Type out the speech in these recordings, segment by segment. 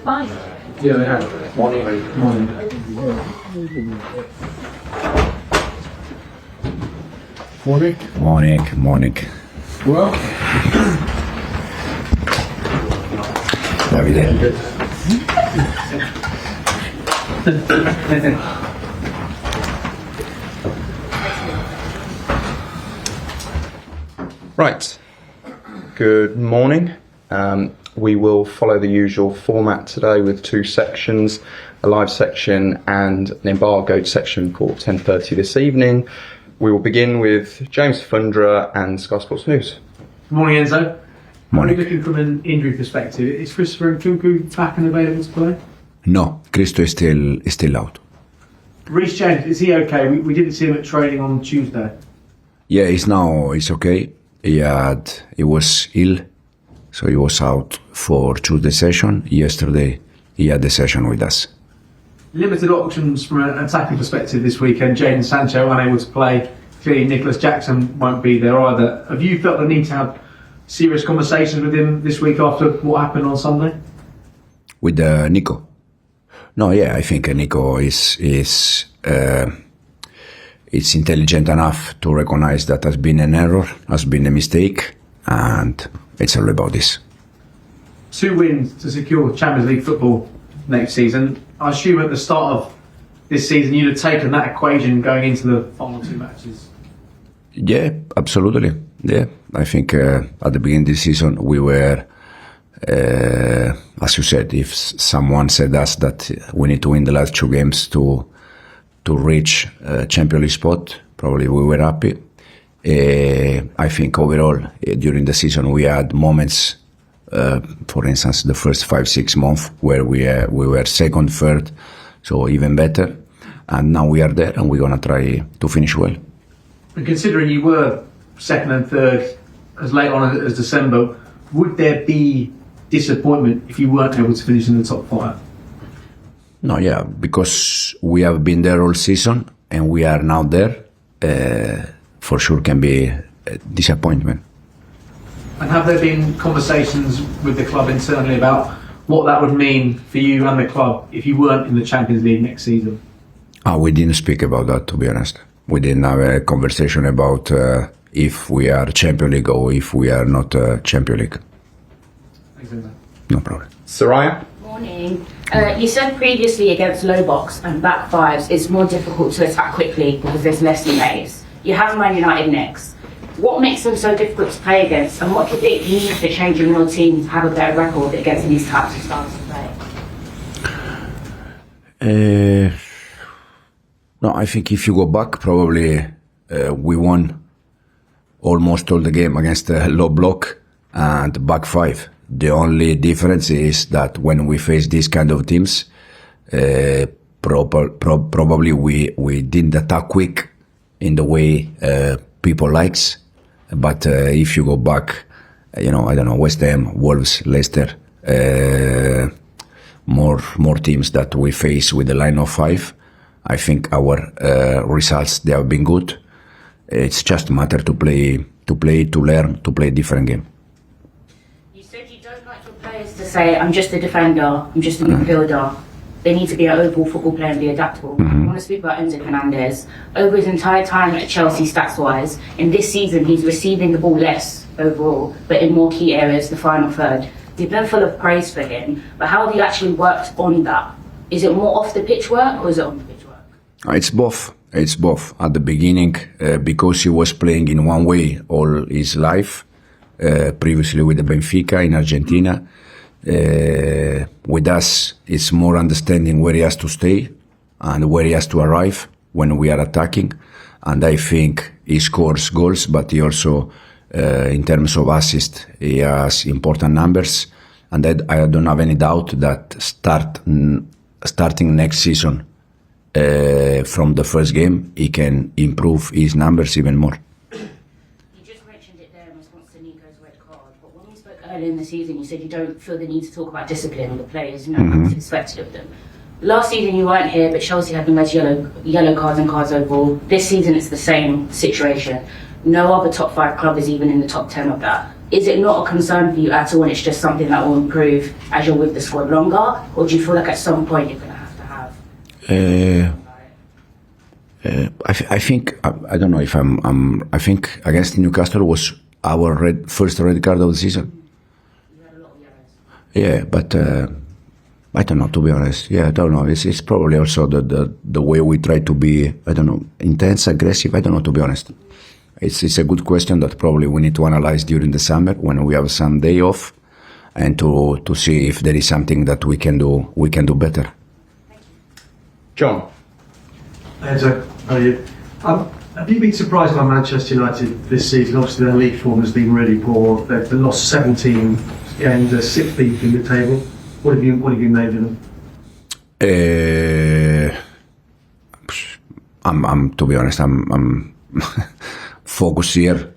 Fine. Yeah, they have. Morning. Morning. Well, Davide. Right. Good morning. We will follow the usual format today with two sections, a live section and an embargoed section for 10:30 this evening. We will begin with James Fundra and Sky Sports News. Good morning, Enzo. Morning. Looking from an injury perspective, is Christopher Nkunku back and available to play? No, Cristo is still out. Reece James, is he okay? We didn't see him at training on Tuesday. Yeah, he's okay. He was ill, so he was out for Tuesday session. Yesterday, he had the session with us. Limited options from an attacking perspective this weekend. Jadon Sancho unable to play. Clearly, Nicolas Jackson won't be there either. Have you felt the need to have serious conversations with him this week after what happened on Sunday? With Nico? No, yeah, I think Nico is intelligent enough to recognize that has been an error, has been a mistake, and it's all about this. 2 wins to secure Champions League football next season. I assume at the start of this season you'd have taken that equation going into the final 2 matches. Yeah, absolutely. Yeah, I think at the beginning of the season we were, as you said, if someone said us that we need to win the last 2 games to reach Champions League spot, probably we were happy. I think overall during the season we had moments, for instance, the first 5-6 months where we were second, third, so even better. And now we are there and we're gonna try to finish well. And considering you were second and third as late on as December, would there be disappointment if you weren't able to finish in the top 5? No, yeah, because we have been there all season and we are now there, for sure can be a disappointment. And have there been conversations with the club internally about what that would mean for you and the club if you weren't in the Champions League next season? We didn't speak about that, to be honest. We didn't have a conversation about if we are Champions League or if we are not Champions League. Thanks, Enzo. No problem. Soraya? Morning. You said previously against low box and back fives it's more difficult to attack quickly because there's less pace. You have Man United next. What makes them so difficult to play against, and what do you think you need to change in your team to have a better record against these types of styles of play? No, I think if you go back, probably we won almost all the game against the low block and back 5. The only difference is that when we face these kind of teams, probably we didn't attack quick in the way people likes. But if you go back, I don't know, West Ham, Wolves, Leicester, more teams that we face with the line of 5, I think our results, they have been good. It's just a matter to learn to play a different game. You said you don't like your players to say, I'm just a defender, I'm just a midfielder. They need to be an overall football player and be adaptable. I want to speak about Enzo Fernandez. Over his entire time at Chelsea stats-wise, in this season he's receiving the ball less overall, but in more key areas, the final third. You've been full of praise for him, but how have you actually worked on that? Is it more off the pitch work or is it on the pitch work? It's both. It's both. At the beginning, because he was playing in one way all his life, previously with the Benfica in Argentina, with us, it's more understanding where he has to stay and where he has to arrive when we are attacking. And I think he scores goals, but he also, in terms of assist, he has important numbers. And I don't have any doubt that starting next season, from the first game, he can improve his numbers even more. Earlier in the season, you said you don't feel the need to talk about discipline with the players, what's expected of them. Last season you weren't here, but Chelsea had the most yellow cards and cards overall. This season it's the same situation. No other top 5 club is even in the top 10 of that. Is it not a concern for you at all, and it's just something that will improve as you're with the squad longer, or do you feel like at some point you're going to have? I think I don't know if I think against Newcastle was our first red card of the season. You had a lot of yellows. Yeah, but I don't know, to be honest. Yeah, I don't know. It's probably also the way we try to be, I don't know, intense, aggressive. I don't know, to be honest. It's a good question that probably we need to analyze during the summer when we have some day off, and to see if there is something that we can do better. John. Enzo, how are you? Have you been surprised by Manchester United this season? Obviously, their league form has been really poor. They've lost 17 games, they're 16th in the table. What have you made of them? I'm to be honest, I'm focused here,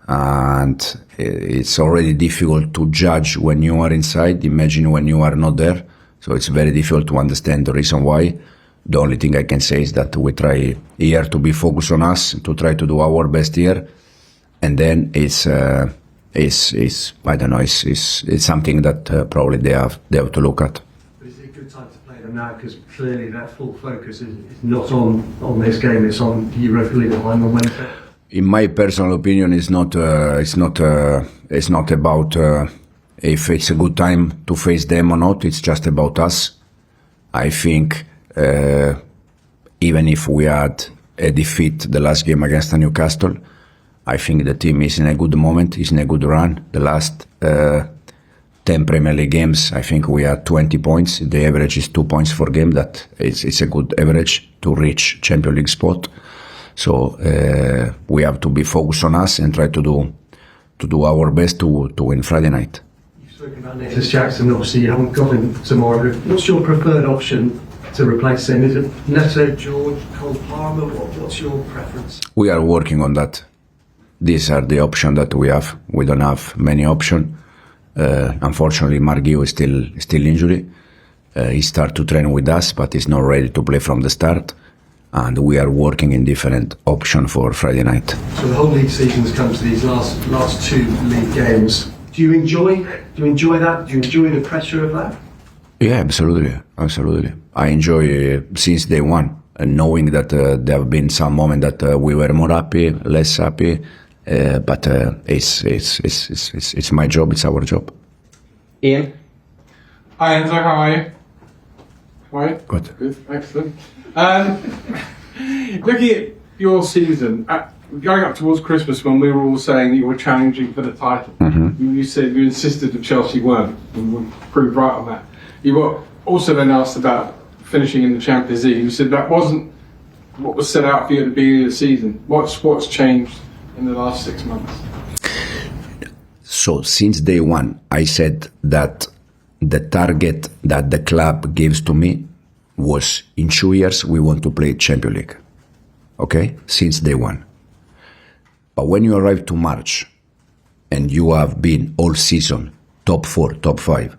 and it's already difficult to judge when you are inside. Imagine when you are not there. So it's very difficult to understand the reason why. The only thing I can say is that we try here to be focused on us, to try to do our best here, and then it's I don't know, it's something that probably they have to look at. But is it a good time to play them now? Because clearly their full focus is not on this game. It's on the Europa League final on Wednesday. In my personal opinion, it's not about if it's a good time to face them or not. It's just about us. I think even if we had a defeat the last game against Newcastle, I think the team is in a good moment, is in a good run. The last 10 Premier League games, I think we had 20 points. The average is 2 points per game. That it's a good average to reach Champions League spot. So we have to be focused on us and try to do our best to win Friday night. You've spoken about Nicolas Jackson. Obviously, you haven't got him tomorrow. What's your preferred option to replace him? Is it Neto, George, Cole Palmer? What's your preference? We are working on that. These are the options that we have. We don't have many options. Unfortunately, Marguerite is still injured. He started to train with us, but he's not ready to play from the start. And we are working in different options for Friday night. So the whole league season has come to these last two league games. Do you enjoy that? Do you enjoy the pressure of that? Yeah, absolutely. I enjoy since day one, knowing that there have been some moments that we were more happy, less happy, but it's my job. It's our job. Ian. Hi Enzo, how are you? Right? Good. Excellent. Looking at your season, going up towards Christmas when we were all saying you were challenging for the title, you said you insisted that Chelsea weren't, and we proved right on that. You were also then asked about finishing in the Champions League. You said that wasn't what was set out for you at the beginning of the season. What's changed in the last 6 months? So since day one, I said that the target that the club gives to me was in 2 years we want to play Champions League. Okay? Since day one. But when you arrive to March and you have been all season top 4, top 5,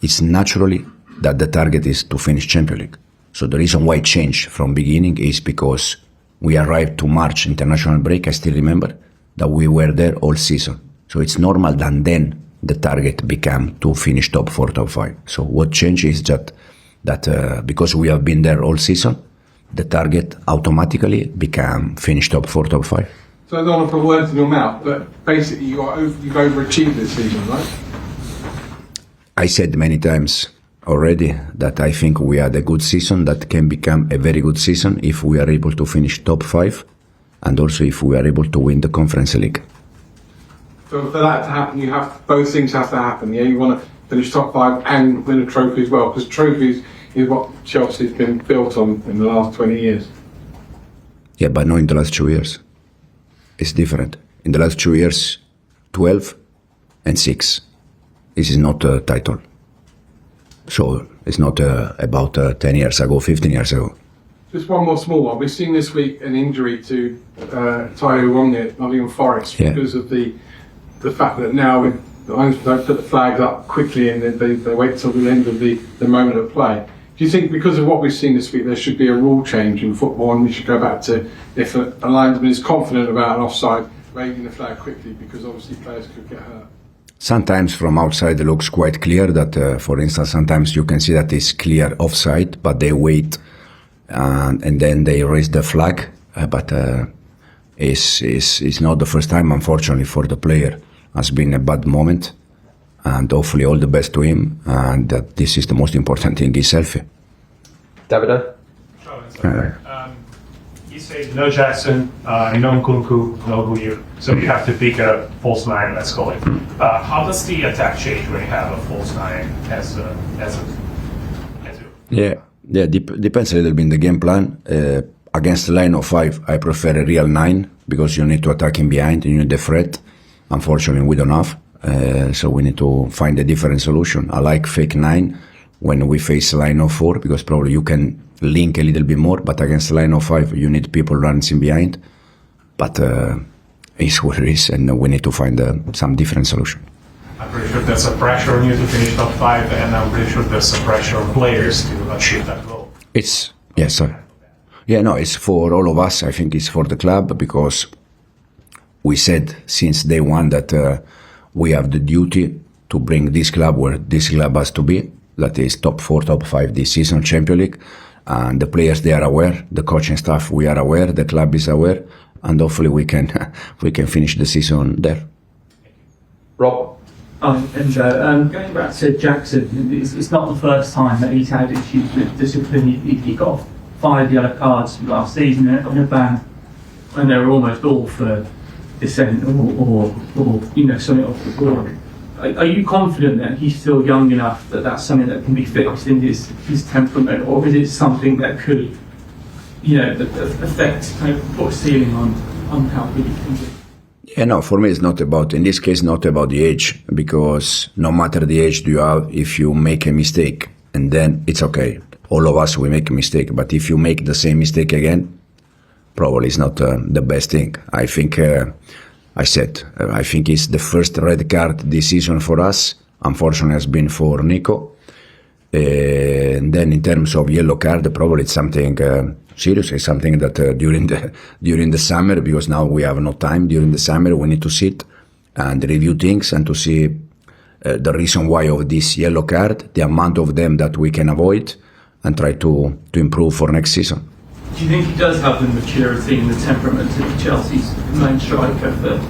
it's naturally that the target is to finish Champions League. So the reason why it changed from beginning is because we arrived to March international break. I still remember that we were there all season. So it's normal that then the target became to finish top 4, top 5. So what changed is that because we have been there all season, the target automatically became finish top 4, top 5. So I don't want to put words in your mouth, but basically you've overachieved this season, right? I said many times already that I think we had a good season that can become a very good season if we are able to finish top 5 and also if we are able to win the Conference League. For that to happen, both things have to happen. Yeah, you want to finish top 5 and win a trophy as well, because trophies is what Chelsea's been built on in the last 20 years. Yeah, but not in the last 2 years. It's different. In the last 2 years, 12 and 6. This is not a title. So it's not about 10 years ago, 15 years ago. Just one more small one. We've seen this week an injury to Tayo Wong at Nottingham Forest because of the fact that now the linesmen don't put the flags up quickly and they wait till the end of the moment of play. Do you think because of what we've seen this week there should be a rule change in football and we should go back to if a linesman is confident about an offside, waving the flag quickly because obviously players could get hurt? Sometimes from outside it looks quite clear that, for instance, sometimes you can see that it's clear offside, but they wait and then they raise the flag. But it's not the first time, unfortunately, for the player. Has been a bad moment, and hopefully all the best to him, and that this is the most important thing, he's healthy. Davido? You say no Jackson, no Nkunku, no who you. So you have to pick a false nine. Let's call it. How does the attack change when you have a false nine as Depends a little bit on the game plan. Against the line of 5, I prefer a real 9 because you need to attack in behind, you need the threat. Unfortunately, we don't have, so we need to find a different solution. I like fake 9 when we face line of 4 because probably you can link a little bit more, but against the line of 5, you need people running in behind. But it's what it is, and we need to find some different solution. I'm pretty sure there's a pressure on you to finish top 5, and I'm pretty sure there's a pressure on players to achieve that goal. It's it's for all of us. I think it's for the club because we said since day one that we have the duty to bring this club where this club has to be. That is top 4, top 5 this season, Champions League. And the players, they are aware. The coaching staff, we are aware. The club is aware. And hopefully we can finish the season there. Rob? Enzo, going back to Jackson, it's not the first time that he's had issues with discipline. He got 5 yellow cards last season in a ban, and they were almost all for dissent or something off the board. Are you confident that he's still young enough that that's something that can be fixed in his temperament, or is it something that could, affect, put a ceiling on how good he can be? For me it's not about, in this case, not about the age, because no matter the age you have, if you make a mistake, and then it's okay. All of us, we make a mistake, but if you make the same mistake again, probably it's not the best thing. I think I think it's the first red card this season for us. Unfortunately, has been for Nico. And then in terms of yellow card, probably it's something serious. It's something that during the summer, because now we have no time during the summer, we need to sit and review things and to see the reason why of this yellow card, the amount of them that we can avoid, and try to improve for next season. Do you think he does have the maturity and the temperament to be Chelsea's main striker for?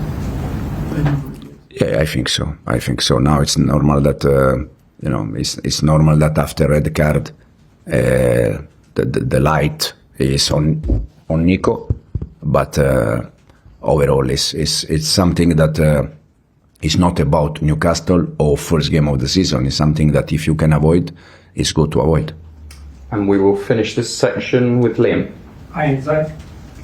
Yeah, I think so. Now it's normal that it's normal that after red card, the light is on Nico, but overall it's something that is not about Newcastle or first game of the season. It's something that if you can avoid, it's good to avoid. And we will finish this section with Liam. Hi, Enzo.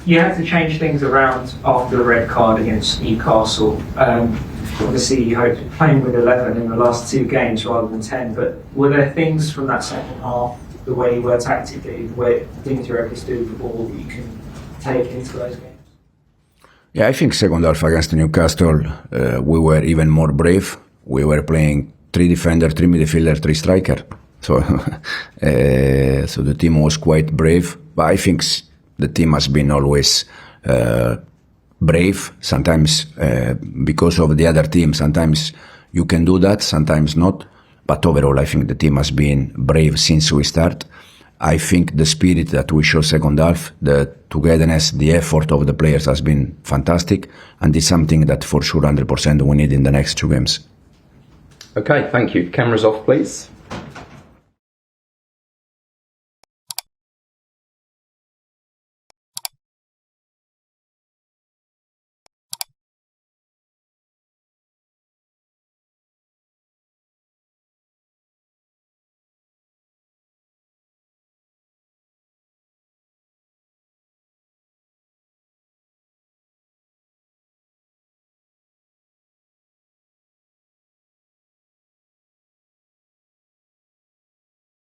You had to change things around after the red card against Newcastle. Obviously, you hoped playing with 11 in the last 2 games rather than 10, but were there things from that second half, the way you were tactically, the way things you were able to do with the ball that you can take into those games? Yeah, I think second half against Newcastle, we were even more brave. We were playing 3 defender, 3 midfielder, 3 striker. So the team was quite brave, but I think the team has been always brave. Sometimes because of the other team, sometimes you can do that, sometimes not. But overall, I think the team has been brave since we start. I think the spirit that we show second half, the togetherness, the effort of the players has been fantastic, and it's something that for sure 100% we need in the next 2 games. Okay, thank you. Cameras off, please.